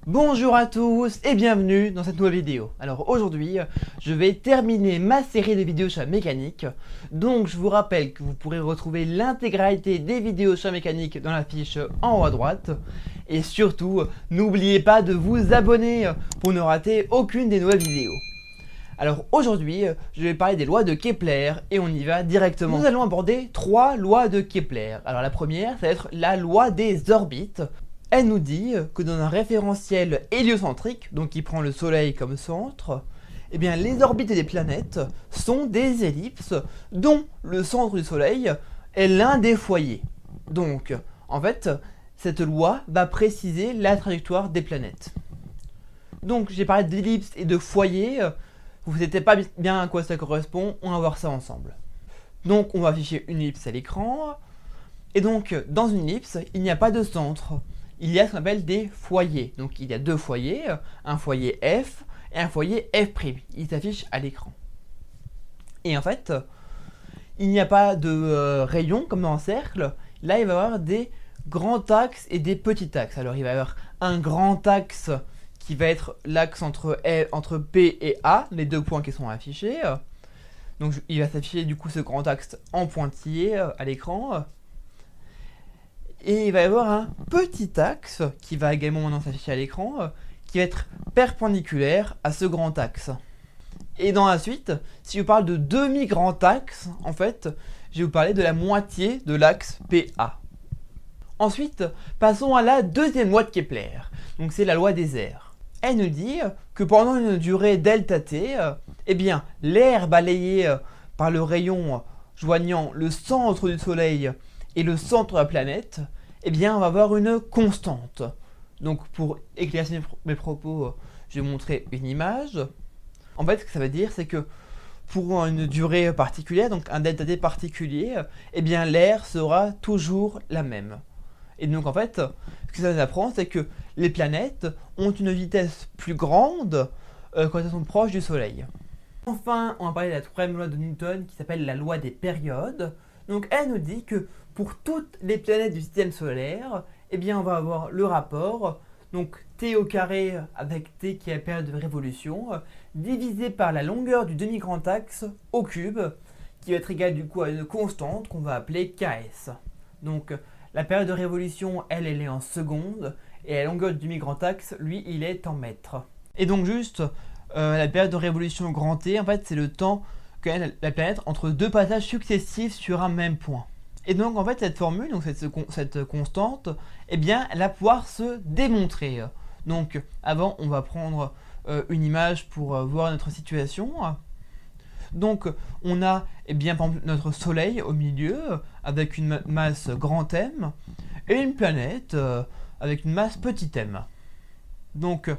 Bonjour à tous et bienvenue dans cette nouvelle vidéo. Alors aujourd'hui, je vais terminer ma série de vidéos sur la mécanique. Donc je vous rappelle que vous pourrez retrouver l'intégralité des vidéos sur la mécanique dans la fiche en haut à droite. Et surtout, n'oubliez pas de vous abonner pour ne rater aucune des nouvelles vidéos. Alors aujourd'hui, je vais parler des lois de Kepler et on y va directement. Nous allons aborder 3 lois de Kepler. Alors la première, ça va être la loi des orbites. Elle nous dit que dans un référentiel héliocentrique, donc qui prend le Soleil comme centre, eh bien les orbites des planètes sont des ellipses dont le centre du Soleil est l'un des foyers. Donc, en fait, cette loi va préciser la trajectoire des planètes. Donc, j'ai parlé d'ellipses et de foyers. Vous ne savez pas bien à quoi ça correspond, on va voir ça ensemble. Donc, on va afficher une ellipse à l'écran. Et donc, dans une ellipse, il n'y a pas de centre. Il y a ce qu'on appelle des foyers. Donc il y a deux foyers, un foyer F et un foyer F'. Ils s'affichent à l'écran. Et en fait, il n'y a pas de rayons comme dans un cercle. Là, il va y avoir des grands axes et des petits axes. Alors il va y avoir un grand axe qui va être l'axe entre P et A, les deux points qui sont affichés. Donc il va s'afficher du coup ce grand axe en pointillé à l'écran. Et il va y avoir un petit axe qui va également maintenant s'afficher à l'écran, qui va être perpendiculaire à ce grand axe. Et dans la suite, si je parle de demi-grand axe, en fait, je vais vous parler de la moitié de l'axe PA. Ensuite, passons à la deuxième loi de Kepler. Donc c'est la loi des airs. Elle nous dit que pendant une durée delta t, eh bien, l'air balayé par le rayon joignant le centre du Soleil et le centre de la planète, eh bien on va avoir une constante. Donc pour éclaircir mes propos, je vais montrer une image. En fait, ce que ça veut dire, c'est que pour une durée particulière, donc un delta t particulier, eh bien l'air sera toujours la même. Et donc en fait, ce que ça nous apprend, c'est que les planètes ont une vitesse plus grande quand elles sont proches du Soleil. Enfin, on va parler de la troisième loi de Newton qui s'appelle la loi des périodes. Donc elle nous dit que pour toutes les planètes du système solaire, eh bien on va avoir le rapport, donc t au carré avec t qui est la période de révolution, divisé par la longueur du demi-grand axe au cube, qui va être égal du coup à une constante qu'on va appeler ks. Donc la période de révolution, elle est en secondes, et la longueur du demi-grand axe, lui, il est en mètres. Et donc juste, la période de révolution grand T, en fait, c'est le temps qu'a la planète entre deux passages successifs sur un même point. Et donc en fait cette formule, donc cette constante, eh bien elle va pouvoir se démontrer. Donc avant on va prendre une image pour voir notre situation. Donc on a eh bien, par exemple, notre soleil au milieu avec une masse grand M et une planète avec une masse petit m. Donc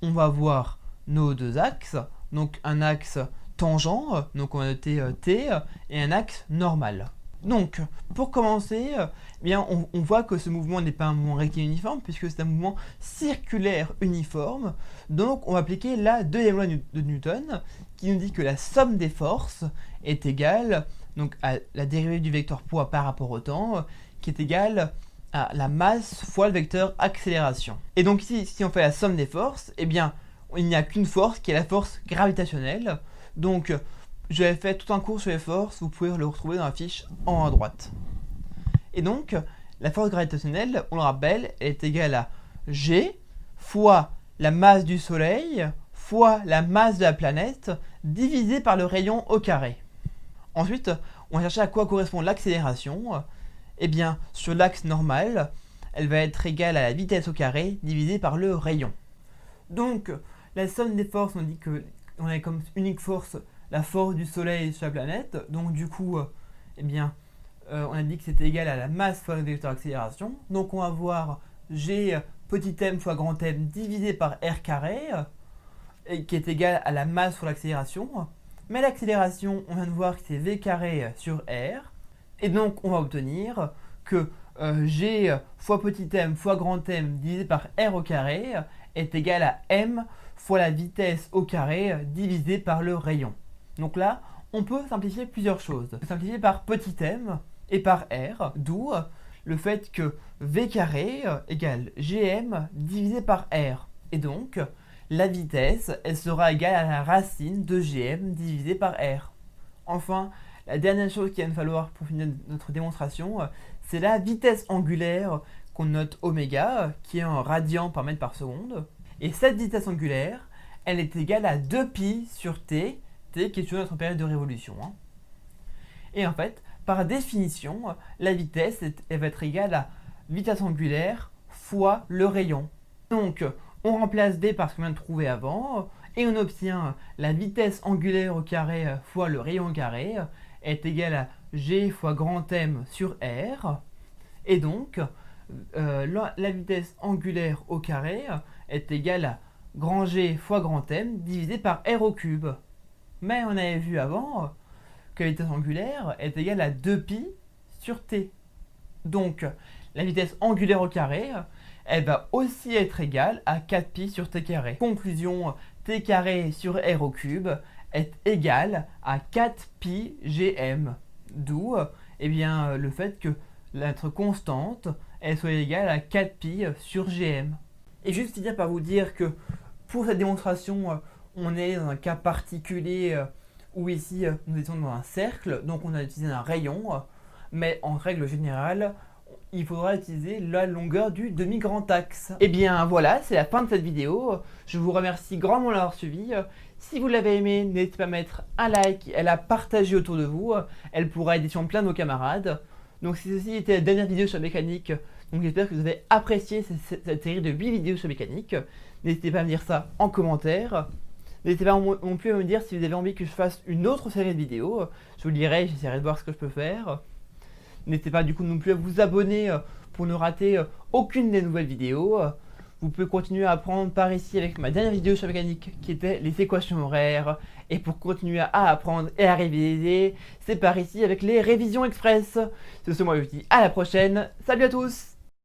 on va voir nos deux axes, donc un axe tangent, donc on va noter T, et un axe normal. Donc, pour commencer, eh bien, on voit que ce mouvement n'est pas un mouvement rectiligne uniforme, puisque c'est un mouvement circulaire uniforme. Donc, on va appliquer la deuxième loi de Newton, qui nous dit que la somme des forces est égale donc, à la dérivée du vecteur poids par rapport au temps, qui est égale à la masse fois le vecteur accélération. Et donc ici, si on fait la somme des forces, eh bien, il n'y a qu'une force qui est la force gravitationnelle. Donc, j'avais fait tout un cours sur les forces, vous pouvez le retrouver dans la fiche en haut à droite. Et donc, la force gravitationnelle, on le rappelle, elle est égale à G fois la masse du Soleil fois la masse de la planète divisé par le rayon au carré. Ensuite, on va chercher à quoi correspond l'accélération. Eh bien, sur l'axe normal, elle va être égale à la vitesse au carré divisée par le rayon. Donc, la somme des forces, on dit qu'on a comme unique force la force du Soleil sur la planète. Donc du coup, eh bien, on a dit que c'était égal à la masse fois le vecteur accélération. Donc on va voir G petit m fois grand M divisé par R carré, qui est égal à la masse fois l'accélération. Mais l'accélération, on vient de voir que c'est V carré sur R. Et donc on va obtenir que G fois petit m fois grand M divisé par R au carré est égal à M fois la vitesse au carré divisé par le rayon. Donc là, on peut simplifier plusieurs choses. On peut simplifier par petit m et par r, d'où le fait que V carré égale Gm divisé par R. Et donc, la vitesse, elle sera égale à la racine de Gm divisé par R. Enfin, la dernière chose qu'il va nous falloir pour finir notre démonstration, c'est la vitesse angulaire qu'on note oméga, qui est en radians par mètre par seconde. Et cette vitesse angulaire, elle est égale à 2pi sur t, t qui est toujours notre période de révolution. Et en fait, par définition, la vitesse elle va être égale à vitesse angulaire fois le rayon. Donc, on remplace d par ce qu'on vient de trouver avant, et on obtient la vitesse angulaire au carré fois le rayon au carré est égale à g fois grand M sur R. Et donc, la vitesse angulaire au carré est égale à grand G fois grand M divisé par R au cube. Mais on avait vu avant que la vitesse angulaire est égale à 2pi sur t. Donc, la vitesse angulaire au carré, elle va aussi être égale à 4pi sur t carré. Conclusion, t carré sur R au cube est égal à 4pi gm. D'où le fait que notre constante elle soit égale à 4pi sur gm. Et juste finir par vous dire que pour cette démonstration, on est dans un cas particulier où ici nous étions dans un cercle, donc on a utilisé un rayon, mais en règle générale, il faudra utiliser la longueur du demi-grand axe. Et bien voilà, c'est la fin de cette vidéo. Je vous remercie grandement de l'avoir suivi. Si vous l'avez aimé, n'hésitez pas à mettre un like et à la partager autour de vous. Elle pourra aider sur plein de vos camarades. Donc si ceci était la dernière vidéo sur la mécanique, donc j'espère que vous avez apprécié cette série de 8 vidéos sur la mécanique. N'hésitez pas à me dire ça en commentaire. N'hésitez pas non plus à me dire si vous avez envie que je fasse une autre série de vidéos. Je vous le dirai, j'essaierai de voir ce que je peux faire. N'hésitez pas du coup non plus à vous abonner pour ne rater aucune des nouvelles vidéos. Vous pouvez continuer à apprendre par ici avec ma dernière vidéo sur la mécanique qui était les équations horaires. Et pour continuer à apprendre et à réviser, c'est par ici avec les révisions express. C'est ce, moi je vous dis à la prochaine. Salut à tous!